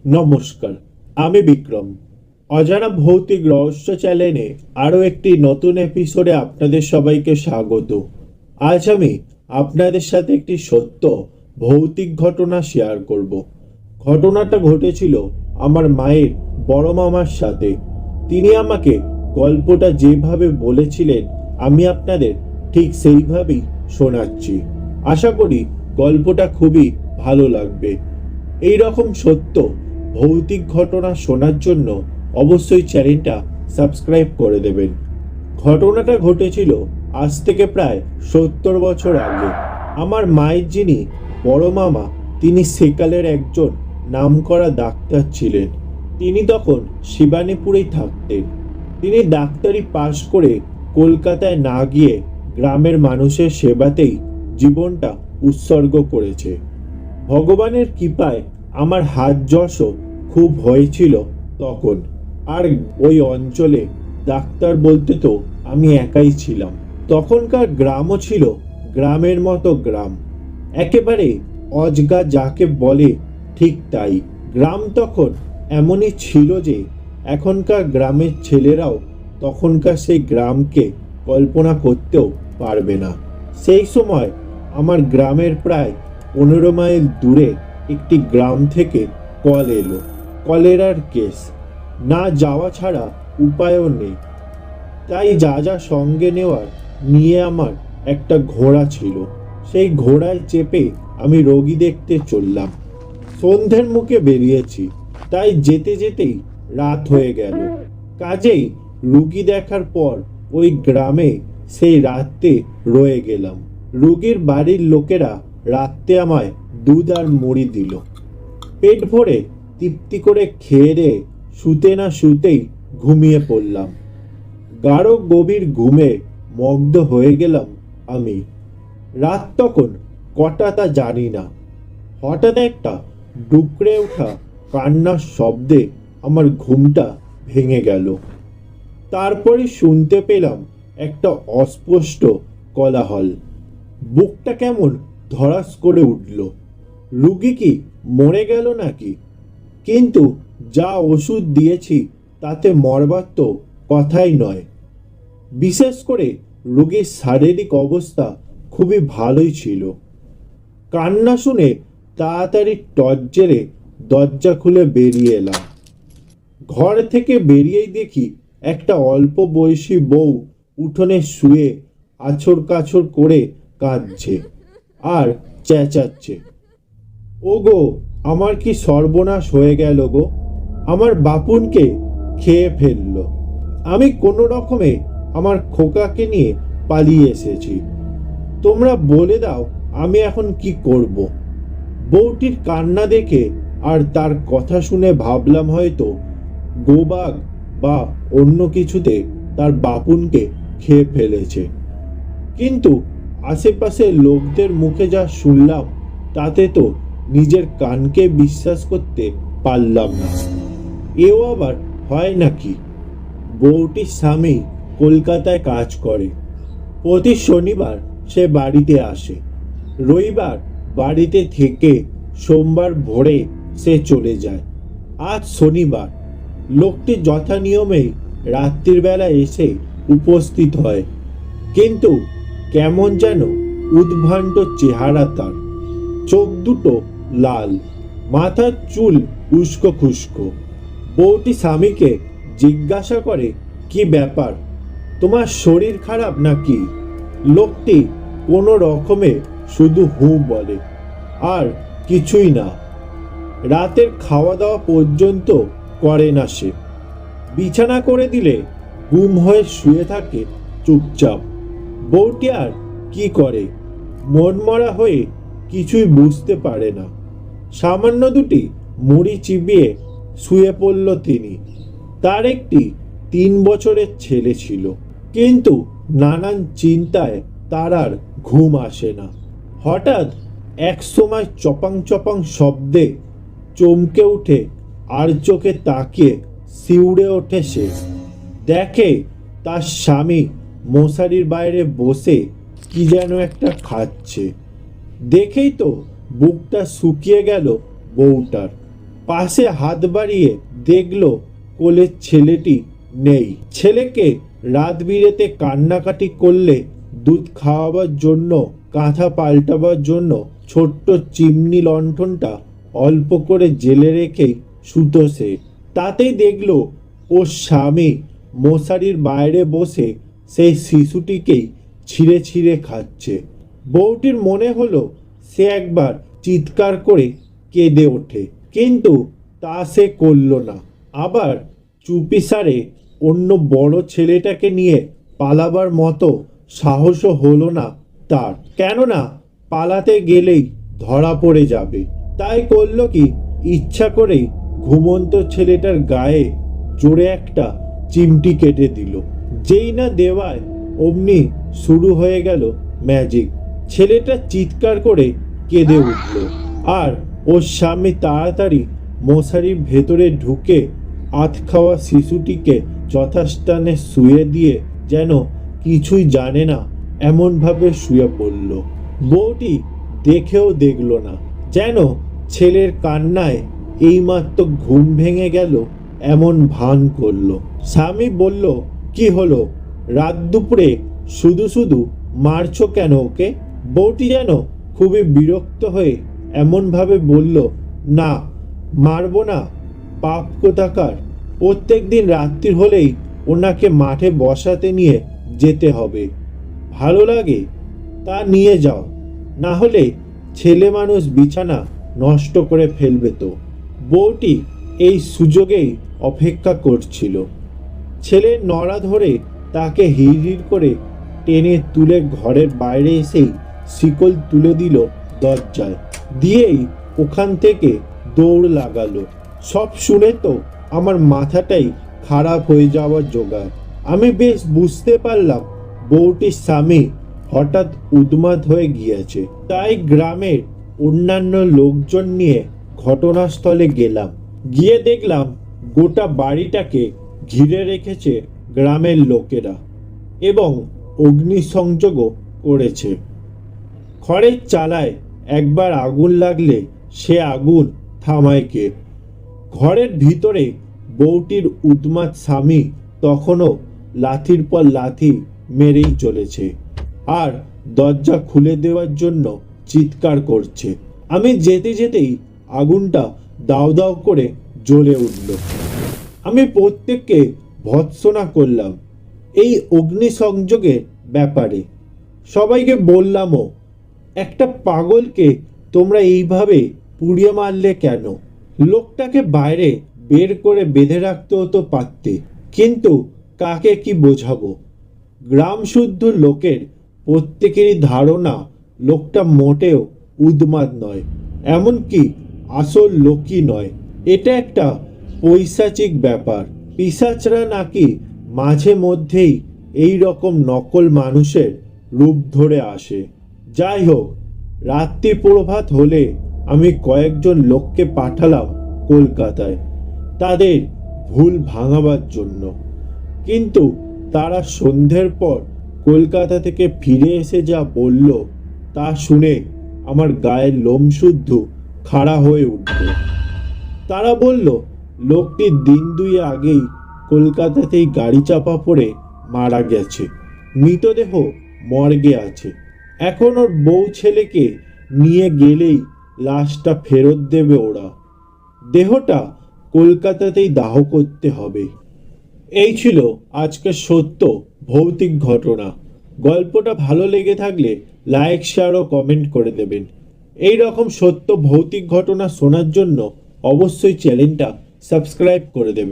নমস্কার, আমি বিক্রম। অজানা ভৌতিক রহস্য চ্যানেলে আরও একটি নতুন এপিসোডে আপনাদের সবাইকে স্বাগত। আজ আমি আপনাদের সাথে একটি সত্য ভৌতিক ঘটনা শেয়ার করব। ঘটনাটা ঘটেছিল আমার মায়ের বড় মামার সাথে। তিনি আমাকে গল্পটা যেভাবে বলেছিলেন আমি আপনাদের ঠিক সেইভাবেই শোনাচ্ছি। আশা করি গল্পটা খুবই ভালো লাগবে। এই রকম সত্য ভৌতিক ঘটনা শোনার জন্য অবশ্যই চ্যানেলটা সাবস্ক্রাইব করে দেবেন। ঘটনাটা ঘটেছিল আজ থেকে প্রায় 70 বছর আগে। আমার মায়ের যিনি বড় মামা, তিনি সেকালের একজন নামকরা ডাক্তার ছিলেন। তিনি তখন শিবানীপুরেই থাকতেন। তিনি ডাক্তারি পাশ করে কলকাতায় না গিয়ে গ্রামের মানুষের সেবাতেই জীবনটা উৎসর্গ করেছে। ভগবানের কৃপায় আমার হাত যশও খুব হয়েছিল তখন। আর ওই অঞ্চলে ডাক্তার বলতে তো আমি একাই ছিলাম। তখনকার গ্রামও ছিল গ্রামের মতো গ্রাম, একেবারে অজগা যাকে বলে ঠিক তাই। গ্রাম তখন এমনই ছিল যে এখনকার গ্রামের ছেলেরাও তখনকার সেই গ্রামকে কল্পনা করতেও পারবে না। সেই সময় আমার গ্রামের প্রায় 15 মাইল দূরে একটি গ্রাম থেকে কল এলো। কলেরার কেস। না যাওয়া ছাড়া উপায়ও নেই। তাই যা যা সঙ্গে নেওয়ার নিয়ে আমার একটা ঘোড়া ছিল। সেই ঘোড়ায় চেপে আমি রোগী দেখতে চললাম। সন্ধ্যের মুখে বেরিয়েছি, তাই যেতে যেতেই রাত হয়ে গেল। কাজেই রুগী দেখার পর ওই গ্রামে সেই রাতে রয়ে গেলাম। রুগীর বাড়ির লোকেরা রাতে আমায় দুধ আর মুড়ি দিল। পেট ভরে তৃপ্তি করে খেয়ে দিয়ে শুতে না শুতেই ঘুমিয়ে পড়লাম। গাঢ় গভীর ঘুমে মগ্ন হয়ে গেলাম আমি। রাত তখন কটা তা জানি না। হঠাৎ একটা ডুকরে ওঠা কান্নার শব্দে আমার ঘুমটা ভেঙে গেল। তারপরে শুনতে পেলাম একটা অস্পষ্ট কোলাহল। বুকটা কেমন ধড়াস করে উঠল। রুগী কি মরে গেল নাকি? কিন্তু যা ওষুধ দিয়েছি তাতে মরবার তো কথাই নয়। বিশেষ করে রোগীর শারীরিক অবস্থা খুবই ভালোই ছিল। কান্না শুনে তাড়াতাড়ি টর্চ জেলে দরজা খুলে বেরিয়ে এলাম। ঘর থেকে বেরিয়েই দেখি একটা অল্প বয়সী বউ উঠোনে শুয়ে আছর কাছর করে কাঁদছে আর চেঁচাচ্ছে, ও গো, আমার কি সর্বনাশ হয়ে গেল গো, আমার বাপুনকে খেয়ে ফেললো। আমি কোনো রকমে আমার খোকাকে নিয়ে পালিয়ে এসেছি। তোমরা বলে দাও আমি এখন কি করব। বউটির কান্না দেখে আর তার কথা শুনে ভাবলাম হয়তো গোবাগ বা অন্য কিছুতে তার বাপুনকে খেয়ে ফেলেছে। কিন্তু আশেপাশের লোকদের মুখে যা শুনলাম তাতে তো নিজের কানকে বিশ্বাস করতে পারলাম না। এও আবার হয় নাকি? বউটির স্বামী কলকাতায় কাজ করে। প্রতি শনিবার সে বাড়িতে আসে। রবিবার বাড়িতে থেকে সোমবার ভোরে সে চলে যায়। আজ শনিবার। লোকটি যথা নিয়মেই রাত্রির বেলা এসে উপস্থিত হয়, কিন্তু কেমন যেন উদ্ভ্রান্ত চেহারা তার। চোখ দুটো লাল, মাথার চুল উস্কো খুস্কো। বউটি স্বামীকে জিজ্ঞাসা করে, কি ব্যাপার, তোমার শরীর খারাপ নাকি? লোকটি কোনো রকমে শুধু হু বলে, আর কিছুই না। রাতের খাওয়া দাওয়া পর্যন্ত করে না সে। বিছানা করে দিলে গুম হয়ে শুয়ে থাকে চুপচাপ। বউটি আর কি করে, মনমরা হয়ে কিছুই বুঝতে পারে না। সামান্য দুটি মুড়ি চিবিয়ে শুয়ে পড়ল তিনি। তার একটি 3 বছরের ছেলে ছিল, কিন্তু নানান চিন্তায় তার আর ঘুম আসে না। হঠাৎ এক সময় চপাং চপাং শব্দে চমকে উঠে আর চোখে তাকিয়ে শিউরে ওঠে সে। দেখে তার স্বামী মশারির বাইরে বসে কি যেন একটা খাচ্ছে। দেখেই তো বুকটা শুকিয়ে গেল বউটার। পাশে হাত বাড়িয়ে দেখলো কোলের ছেলেটি নেই। ছেলেকে রাত বিরেতে কান্নাকাটি করলে দুধ খাওয়াবার জন্য, কাঁথা পাল্টাবার জন্য ছোট্ট চিমনি লণ্ঠনটা অল্প করে জেলে রেখেই শুতো সে। তাতেই দেখলো ওর স্বামী মশারির বাইরে বসে সেই শিশুটিকেই ছিঁড়ে ছিঁড়ে খাচ্ছে। বউটির মনে হলো সে একবার চিৎকার করে কেঁদে ওঠে, কিন্তু তা সে করল না। আবার চুপিসারে অন্য বড় ছেলেটাকে নিয়ে পালাবার মতো সাহসও হলো না তার, কেননা পালাতে গেলেই ধরা পড়ে যাবে। তাই করল কি, ইচ্ছা করেই ঘুমন্ত ছেলেটার গায়ে জোরে একটা চিমটি কেটে দিল। যেই না দেওয়ায় অমনি শুরু হয়ে গেল ম্যাজিক। ছেলেটা চিৎকার করে কেঁদে উঠল, আর ওর স্বামী তাড়াতাড়ি মশারির ভেতরে ঢুকে আধ খাওয়া শিশুটিকে যথাস্থানে শুয়ে দিয়ে যেন কিছুই জানে না এমনভাবে শুয়ে পড়ল। বউটি দেখেও দেখল না, যেন ছেলের কান্নায় এইমাত্র ঘুম ভেঙে গেল এমন ভান করল। স্বামী বলল, কি হলো, রাত দুপুরে শুধু শুধু মারছো কেন ওকে? বউটি যেন খুবই বিরক্ত হয়ে এমনভাবে বলল, না মারবো না, পাপ কোথাকার। প্রত্যেক দিন রাত্রি হলেই ওনাকে মাঠে বসাতে নিয়ে যেতে হবে। ভালো লাগে তা নিয়ে যাও, না হলে ছেলে মানুষ বিছানা নষ্ট করে ফেলবে তো। বউটি এই সুযোগেই অপেক্ষা করছিল। ছেলের নড়া ধরে তাকে হিড় করে টেনে তুলে ঘরের বাইরে এসেই শিকল তুলে দিল দরজায়, দিয়েই ওখান থেকে দৌড় লাগালো। সব শুনে তো আমার মাথাটাই খারাপ হয়ে যাওয়ার জোগাড়। আমি বেশ বুঝতে পারলাম বউটির স্বামী হঠাৎ উন্মাদ হয়ে গিয়েছে। তাই গ্রামের অন্যান্য লোকজন নিয়ে ঘটনাস্থলে গেলাম। গিয়ে দেখলাম গোটা বাড়িটাকে ঘিরে রেখেছে গ্রামের লোকেরা এবং অগ্নিসংযোগও করেছে। খড়ের চালায় একবার আগুন লাগলে সে আগুন থামায় কে? ঘরের ভিতরে বউটির উন্মাদ স্বামী তখনও লাথির পর লাথি মেরেই চলেছে, আর দরজা খুলে দেওয়ার জন্য চিৎকার করছে। আমি যেতে যেতেই আগুনটা দাউ দাউ করে জ্বলে উঠল। আমি প্রত্যেককে ভৎসনা করলাম এই অগ্নিসংযোগের ব্যাপারে। সবাইকে বললামও, একটা পাগলকে তোমরা এইভাবে পুড়িয়ে মারলে কেন? লোকটাকে বাইরে বের করে বেঁধে রাখতে হতো পারতে, কিন্তু কাকে কি বোঝাবো? গ্রাম শুদ্ধ লোকের প্রত্যেকেরই ধারণা লোকটা মোটেও উন্মাদ নয়, এমনকি আসল লোকই নয়। এটা একটা পৈশাচিক ব্যাপার। পিশাচরা নাকি মাঝে মধ্যেই এই রকম নকল মানুষের রূপ ধরে আসে। যাই হোক, রাত্রি প্রভাত হলে আমি কয়েকজন লোককে পাঠালাম কলকাতায় তাদের ভুল ভাঙাবার জন্য, কিন্তু তারা সন্ধ্যের পর কলকাতা থেকে ফিরে এসে যা বলল তা শুনে আমার গায়ের লোম শুদ্ধ খাড়া হয়ে উঠল। তারা বলল লোকটি দিন দুই আগেই কলকাতাতেই গাড়ি চাপা পড়ে মারা গেছে, মৃতদেহ মর্গে আছে। এখন ওর বউ ছেলেকে নিয়ে গেলেই লাশটা ফেরত দেবে ওরা, দেহটা কলকাতাতেই দাহ করতে হবে। এই ছিল আজকের সত্য ভৌতিক ঘটনা। গল্পটা ভালো লেগে থাকলে লাইক, শেয়ার ও কমেন্ট করে দেবেন। এই রকম সত্য ভৌতিক ঘটনা শোনার জন্য অবশ্যই চ্যানেলটা সাবস্ক্রাইব করে দেবেন।